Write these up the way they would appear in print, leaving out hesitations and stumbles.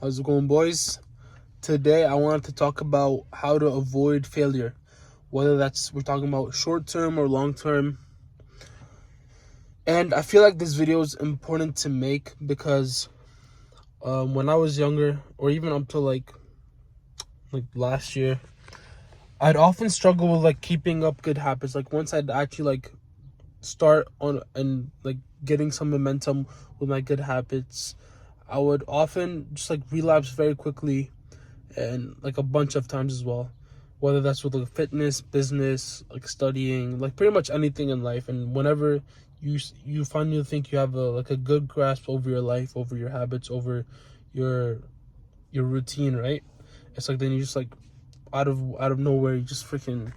How's it going, boys? Today I wanted to talk about how to avoid failure, whether that's we're talking about short term or long term. And I feel like this video is important to make because when I was younger, or even up to like last year, I'd often struggle with like keeping up good habits. Like once I'd actually like start on and like getting some momentum with my good habits, I would often just like relapse very quickly and like a bunch of times as well, whether that's with like fitness, business, like studying, like pretty much anything in life. And whenever you finally think you have a good grasp over your life, over your habits, over your routine, right? It's like then you just like out of nowhere you just freaking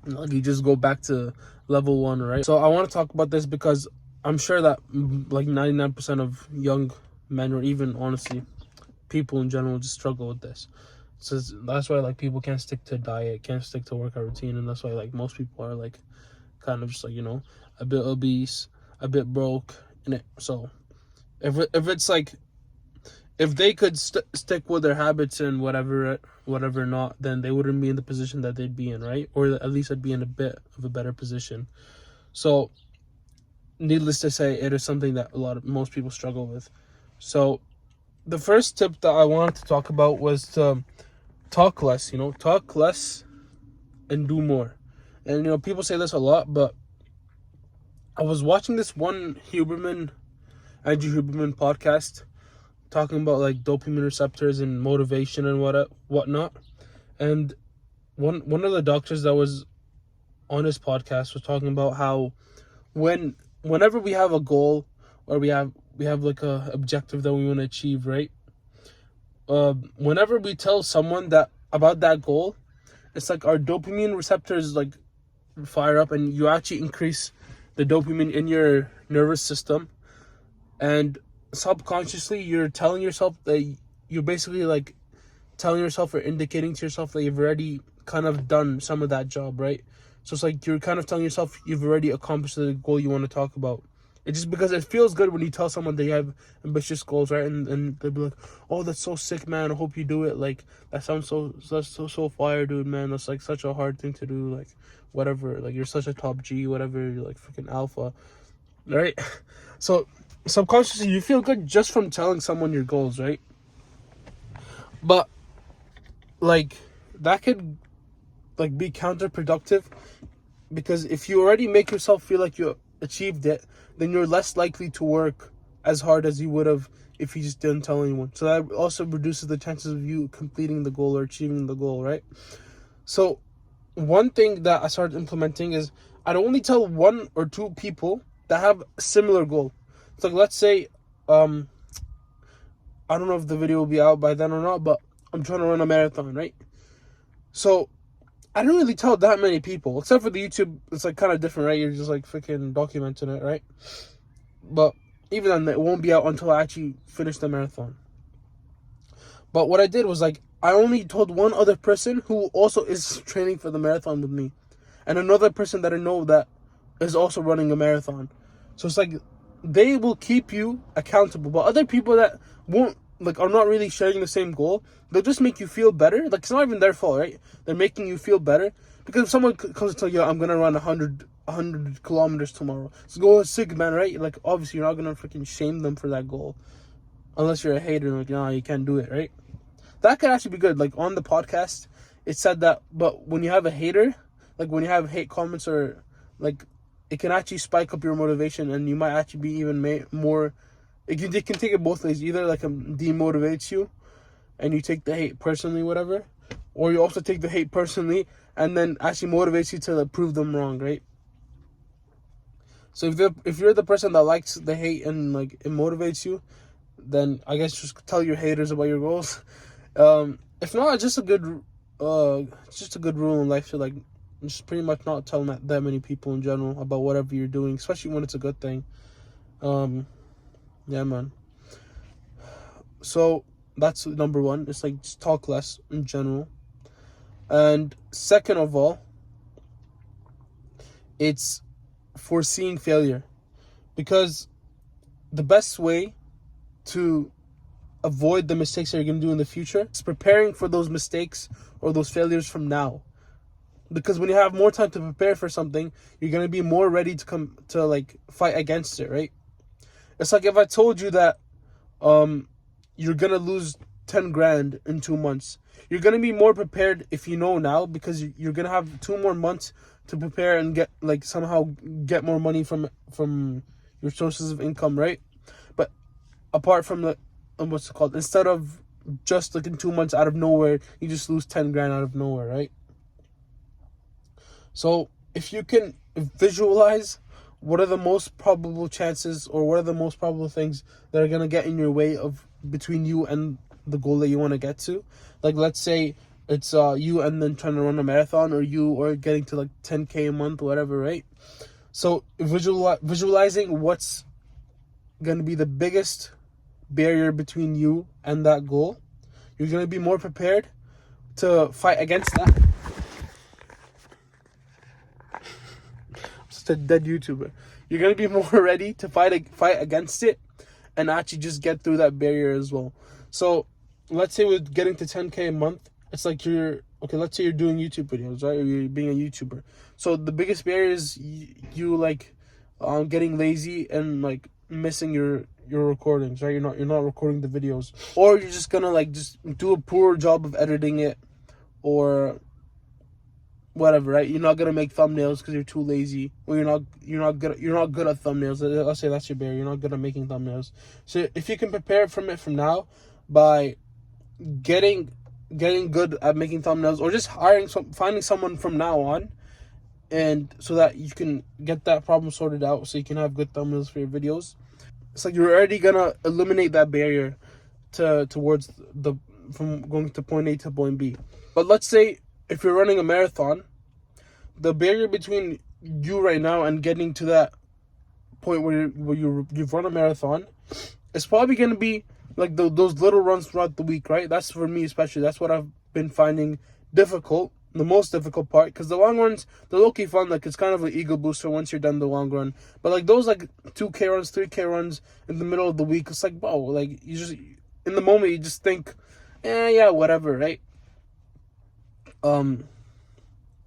like you just go back to level one, right? So I want to talk about this because I'm sure that like 99% of young men, or even honestly people in general, just struggle with this. So that's why like people can't stick to diet, can't stick to workout routine, and that's why like most people are like kind of just like a bit obese, a bit broke in it. So if it's like if they could stick with their habits and whatever not, then they wouldn't be in the position that they'd be in, right? Or at least I'd be in a bit of a better position. So needless to say, it is something that most people struggle with. So the first tip that I wanted to talk about was to talk less, talk less and do more. And people say this a lot, but I was watching this one Andrew Huberman podcast talking about like dopamine receptors and motivation and whatnot. And one of the doctors that was on his podcast was talking about how whenever we have a goal, or we have like a objective that we want to achieve, right? Whenever we tell someone that about that goal, it's like our dopamine receptors like fire up, and you actually increase the dopamine in your nervous system, and subconsciously you're telling yourself that you're basically like telling yourself or indicating to yourself that you've already kind of done some of that job, right? So it's like you're kind of telling yourself you've already accomplished the goal you want to talk about. It's just because it feels good when you tell someone they have ambitious goals, right? And they'll be like, "Oh, that's so sick, man. I hope you do it. Like that sounds so fire, dude, man. That's like such a hard thing to do. Like whatever. Like you're such a top G, whatever. You're like freaking alpha, right?" So subconsciously you feel good just from telling someone your goals, right? But like that could like be counterproductive, because if you already make yourself feel like you achieved it, then you're less likely to work as hard as you would have if you just didn't tell anyone. So that also reduces the chances of you completing the goal or achieving the goal, right? So one thing that I started implementing is I'd only tell one or two people that have a similar goal. It's like, let's say I don't know if the video will be out by then or not, but I'm trying to run a marathon, right? So I don't really tell that many people, except for the YouTube. It's like kind of different, right? You're just like freaking documenting it, right? But even then, it won't be out until I actually finish the marathon. But what I did was like I only told one other person who also is training for the marathon with me, and another person that I know that is also running a marathon. So it's like they will keep you accountable, but other people that won't like are not really sharing the same goal, they'll just make you feel better. Like it's not even their fault, right? They're making you feel better, because if someone comes to tell you, I'm gonna run 100 kilometers tomorrow, it's go sick, man, right? Like obviously you're not gonna freaking shame them for that goal, unless you're a hater, like nah, you can't do it, right? That could actually be good. Like on the podcast, it said that, but when you have a hater, like when you have hate comments, or like it can actually spike up your motivation, and you might actually be even more. It can take it both ways. Either like demotivates you, and you take the hate personally, whatever, or you also take the hate personally, and then actually motivates you to like, prove them wrong, right? So if you're the person that likes the hate and like it motivates you, then I guess just tell your haters about your goals. If not, it's just a good rule in life to like just pretty much not tell that many people in general about whatever you're doing, especially when it's a good thing. Yeah, man. So that's number one. It's like just talk less in general. And second of all, it's foreseeing failure, because the best way to avoid the mistakes that you're going to do in the future. It's preparing for those mistakes or those failures from now. Because when you have more time to prepare for something, you're going to be more ready to come to like fight against it, right? It's like if I told you that you're going to lose 10 grand in 2 months. You're going to be more prepared if you know now, because you're going to have 2 more months to prepare and get like somehow get more money from your sources of income, right? But apart from the what's it called, instead of just like in 2 months out of nowhere, you just lose 10 grand out of nowhere, right? So if you can visualize what are the most probable chances, or what are the most probable things that are going to get in your way of between you and the goal that you want to get to. Like let's say it's you and then trying to run a marathon, or you or getting to like 10K a month, whatever, right? So visualizing what's going to be the biggest barrier between you and that goal, you're going to be more prepared to fight against that. Just a dead YouTuber. You're going to be more ready to fight against it and actually just get through that barrier as well. So let's say with getting to 10K a month, it's like let's say you're doing YouTube videos, right? Or you're being a YouTuber. So the biggest barrier is you like getting lazy and like missing your recordings, right? You're not recording the videos, or you're just gonna like just do a poor job of editing it, or whatever, right? You're not gonna make thumbnails because you're too lazy, or you're not good at thumbnails. Let's say that's your barrier. You're not good at making thumbnails. So if you can prepare from now by getting good at making thumbnails, or just finding someone from now on, and so that you can get that problem sorted out, so you can have good thumbnails for your videos. It's like you're already gonna eliminate that barrier towards from going to point A to point B. But let's say if you're running a marathon, the barrier between you right now and getting to that point where you've run a marathon is probably going to be like those little runs throughout the week, right? That's for me especially. That's what I've been finding difficult, the most difficult part, because the long runs, they're low-key fun. Like, it's kind of an ego booster once you're done the long run. But like those like 2K runs, 3K runs in the middle of the week, it's like, bro, like you just in the moment you just think, yeah, whatever, right?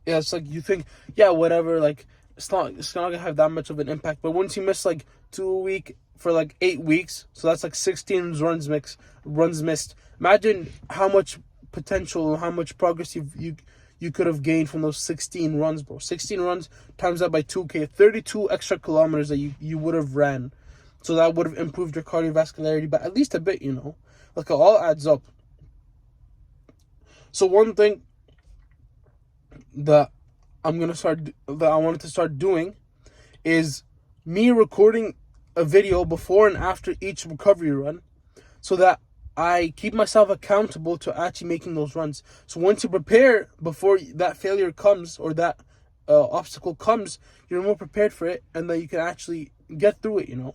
Yeah, it's like you think, yeah, whatever, like it's not gonna have that much of an impact. But once you miss like 2 a week for like 8 weeks, so that's like 16 runs missed. Imagine how much potential, how much progress you could have gained from those 16 runs, bro. 16 runs times that by 2K, 32 extra kilometers that you would have ran. So that would have improved your cardiovascularity by at least a bit, you know. Like, it all adds up. So one thing that I wanted to start doing is me recording a video before and after each recovery run, so that I keep myself accountable to actually making those runs. So once you prepare before that failure comes, or that obstacle comes, you're more prepared for it, and then you can actually get through it, you know.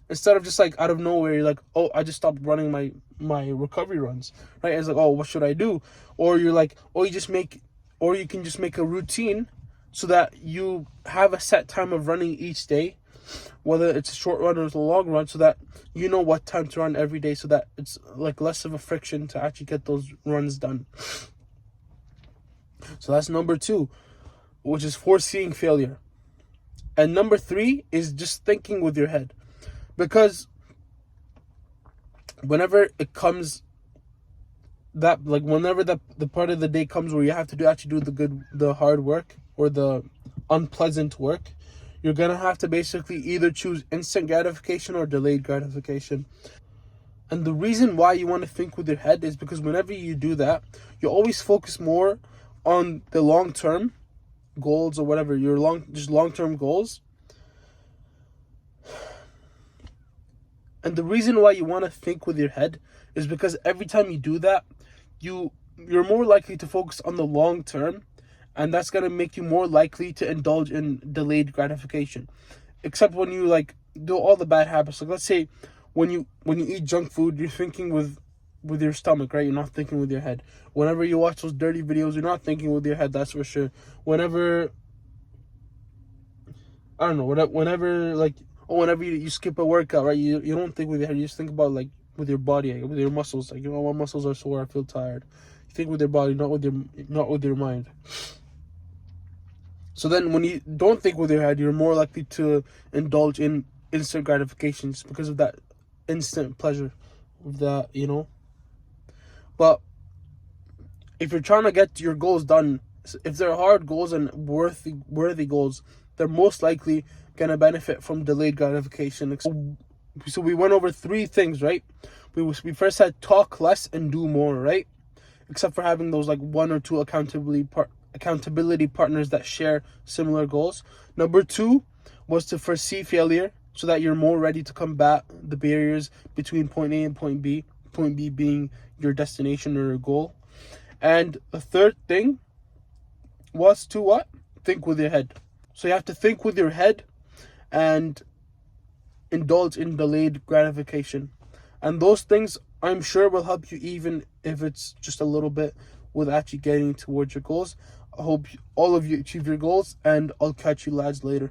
Instead of just like out of nowhere, you're like, oh, I just stopped running my recovery runs, right? It's like, oh, what should I do? Or you're like, oh, you can just make a routine so that you have a set time of running each day, whether it's a short run or it's a long run, so that you know what time to run every day, so that it's like less of a friction to actually get those runs done. So that's number 2, which is foreseeing failure. And number 3 is just thinking with your head. Because whenever it comes whenever the part of the day comes where you have to actually do the hard work, or the unpleasant work, you're gonna have to basically either choose instant gratification or delayed gratification. And the reason why you want to think with your head is because whenever you do that, you always focus more on the long-term goals, or whatever, your long-term goals. And the reason why you want to think with your head is because every time you do that, you're more likely to focus on the long term, and that's going to make you more likely to indulge in delayed gratification. Except when you like do all the bad habits. Like, let's say when you eat junk food, you're thinking with your stomach, right? You're not thinking with your head. Whenever you watch those dirty videos, you're not thinking with your head, that's for sure. Whenever you skip a workout, right? You don't think with your head. You just think about like with your body, like, with your muscles. Like, my muscles are sore, I feel tired. You think with your body, not with your mind. So then when you don't think with your head, you're more likely to indulge in instant gratifications because of that instant pleasure of that, But if you're trying to get your goals done, if they're hard goals and worthy goals, they're most likely going to benefit from delayed gratification. So we went over 3 things, right? We first had talk less and do more, right? Except for having those like 1 or 2 accountability partners that share similar goals. Number 2 was to foresee failure so that you're more ready to combat the barriers between point A and point B. Point B being your destination or your goal. And the third thing was to what? Think with your head. So you have to think with your head and indulge in delayed gratification. And those things, I'm sure, will help you, even if it's just a little bit, with actually getting towards your goals. I hope all of you achieve your goals, and I'll catch you lads later.